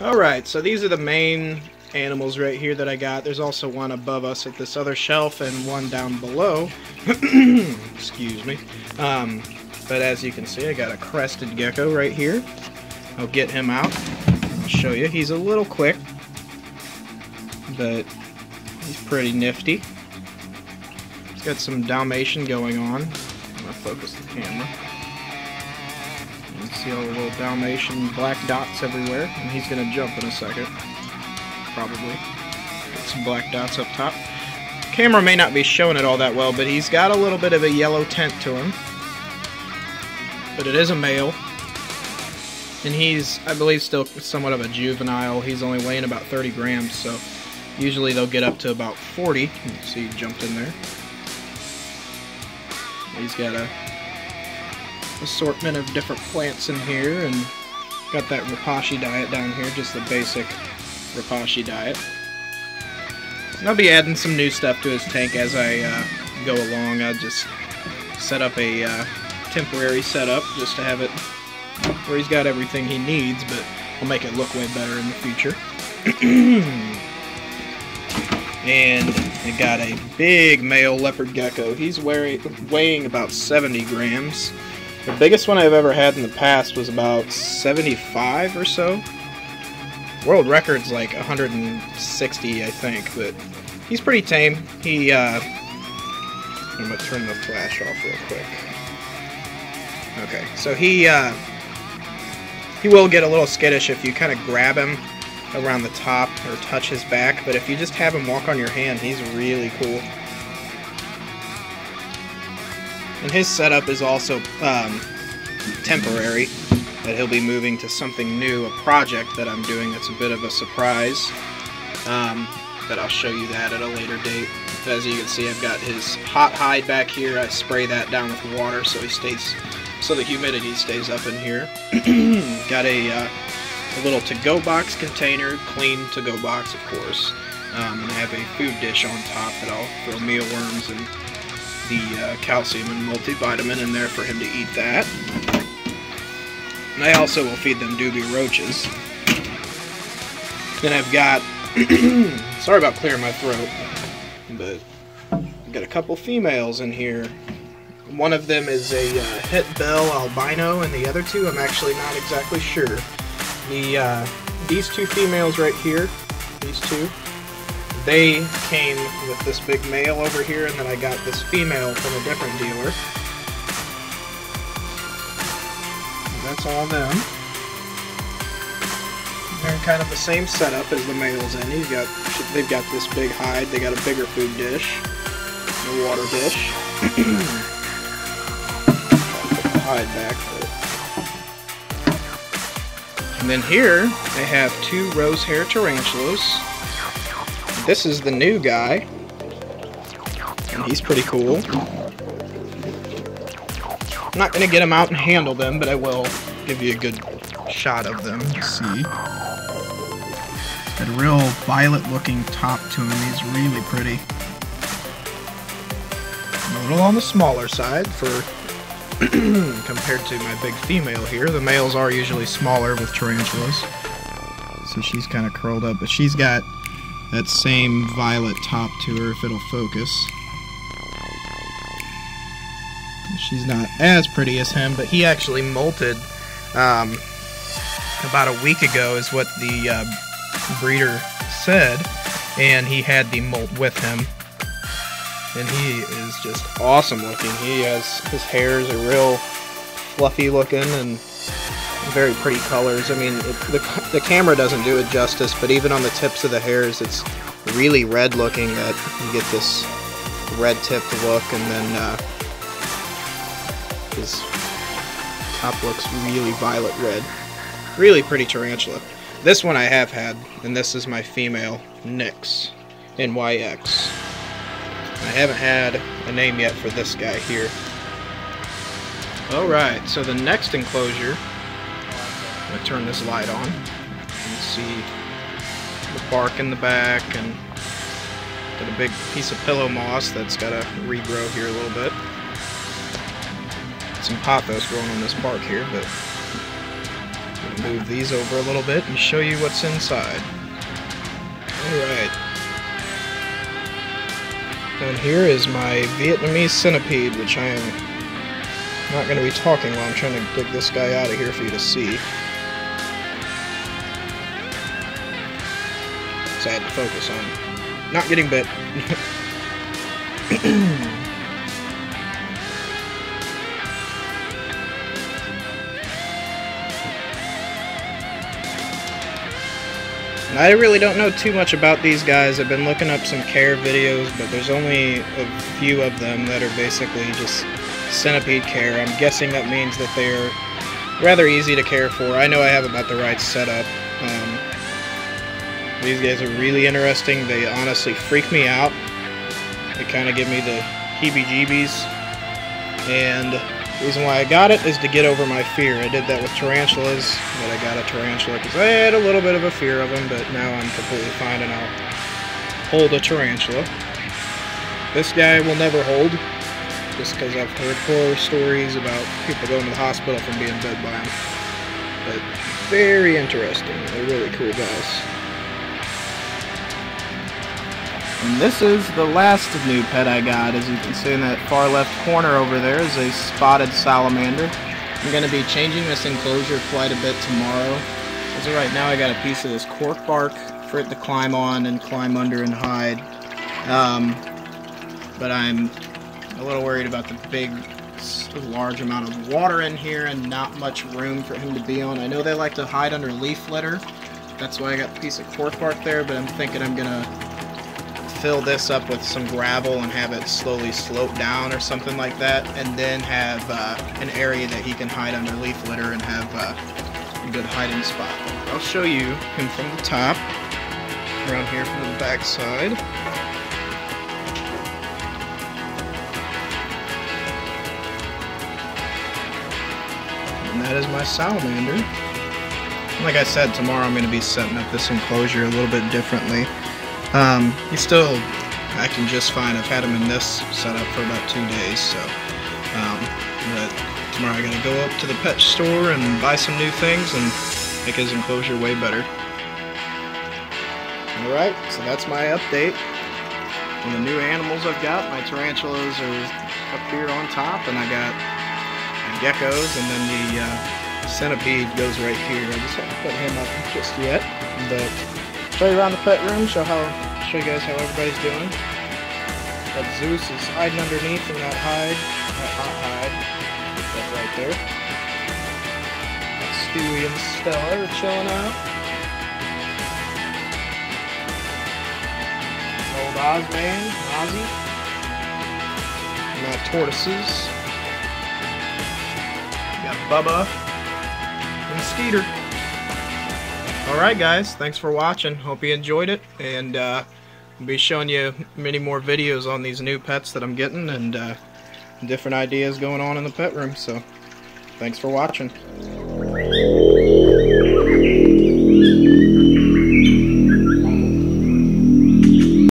Alright, so these are the main animals right here that I got. There's also one above us at this other shelf and one down below. Excuse me. But as you can see, I got a crested gecko right here. I'll get him out. I'll show you. He's a little quick, but he's pretty nifty. He's got some Dalmatian going on. I'm going to focus the camera. You can see all the little Dalmatian black dots everywhere, and he's going to jump in a second. Probably. Got some black dots up top. The camera may not be showing it all that well, but he's got a little bit of a yellow tint to him. But it is a male. And he's, I believe, still somewhat of a juvenile. He's only weighing about 30 grams, so usually they'll get up to about 40. You can see he jumped in there. He's got a assortment of different plants in here, and got that Repashy diet down here, just the basic Repashy diet. And I'll be adding some new stuff to his tank as I go along. I'll just set up a temporary setup just to have it where he's got everything he needs, but I'll make it look way better in the future. And I got a big male leopard gecko. He's weighing about 70 grams. The biggest one I've ever had in the past was about 75 or so. World record's like 160, I think, but he's pretty tame. I'm gonna turn the flash off real quick. Okay, so he will get a little skittish if you kind of grab him around the top or touch his back, but if you just have him walk on your hand, he's really cool. And his setup is also temporary, that he'll be moving to something new, a project that I'm doing that's a bit of a surprise, but I'll show you that at a later date. As you can see, I've got his hot hide back here. I spray that down with water so the humidity stays up in here. Got a little to-go box container, clean to-go box, of course. And I have a food dish on top that I'll throw mealworms and the calcium and multivitamin in there for him to eat that. And I also will feed them doobie roaches. Then I've got, sorry about clearing my throat, but I've got a couple females in here. One of them is a het bell albino, and the other two I'm actually not exactly sure. These two females right here, these two, they came with this big male over here, and then I got this female from a different dealer. And that's all them. They're in kind of the same setup as the males in. They've got this big hide, they got a bigger food dish, a water dish. Put the hide back. And then here, I have two rose hair tarantulas. This is the new guy, and he's pretty cool. I'm not going to get him out and handle them, but I will give you a good shot of them. See? Got a real violet-looking top to him. He's really pretty. A little on the smaller side for compared to my big female here. The males are usually smaller with tarantulas. So she's kind of curled up, but she's got that same violet top to her, if it'll focus. She's not as pretty as him, but he actually molted about a week ago is what the breeder said, and he had the molt with him. And he is just awesome looking. His hairs are real fluffy looking and very pretty colors. I mean, the camera doesn't do it justice, but even on the tips of the hairs, it's really red looking. That you get this red tipped look, and then his top looks really violet red. Really pretty tarantula. This one I have had, and this is my female, Nyx, NYX. I haven't had a name yet for this guy here. Alright, so the next enclosure, I'm going to turn this light on. You can see the bark in the back, and got a big piece of pillow moss that's got to regrow here a little bit. Some pothos growing on this bark here, but Move these over a little bit and show you what's inside. Alright. And here is my Vietnamese centipede, which I am not going to be talking while I'm trying to dig this guy out of here for you to see. So I had to focus on not getting bit. And I really don't know too much about these guys. I've been looking up some care videos, but there's only a few of them that are basically just centipede care. I'm guessing that means that they're rather easy to care for. I know I have about the right setup. These guys are really interesting. They honestly freak me out. They kind of give me the heebie-jeebies. And the reason why I got it is to get over my fear. I did that with tarantulas, but I got a tarantula because I had a little bit of a fear of them, but now I'm completely fine and I'll hold a tarantula. This guy will never hold, just because I've heard horror stories about people going to the hospital from being bit by them. But very interesting. They're really cool guys. And this is the last new pet I got. As you can see in that far left corner over there is a spotted salamander. I'm going to be changing this enclosure quite a bit tomorrow. As of right now, I got a piece of this cork bark for it to climb on and climb under and hide. But I'm a little worried about the big, large amount of water in here and not much room for him to be on. I know they like to hide under leaf litter. That's why I got the piece of cork bark there, but I'm thinking I'm going to fill this up with some gravel and have it slowly slope down or something like that, and then have an area that he can hide under leaf litter and have a good hiding spot. I'll show you him from the top, around here from the back side. And that is my salamander. Like I said, tomorrow I'm going to be setting up this enclosure a little bit differently. He's still acting just fine. I've had him in this setup for about 2 days, so, but tomorrow I'm going to go up to the pet store and buy some new things and make his enclosure way better. Alright, so that's my update on the new animals I've got. My tarantulas are up here on top, and I got the geckos, and then the centipede goes right here. I just haven't put him up just yet, but show you around the pet room, show you guys how everybody's doing. That Zeus is hiding underneath in that hide, that hot hide, that right there. That Stewie and Stella are chilling out. Old Ozman, Ozzy. And my tortoises. We got Bubba and Skeeter. Alright guys, thanks for watching. Hope you enjoyed it, and I'll be showing you many more videos on these new pets that I'm getting and different ideas going on in the pet room, so thanks for watching.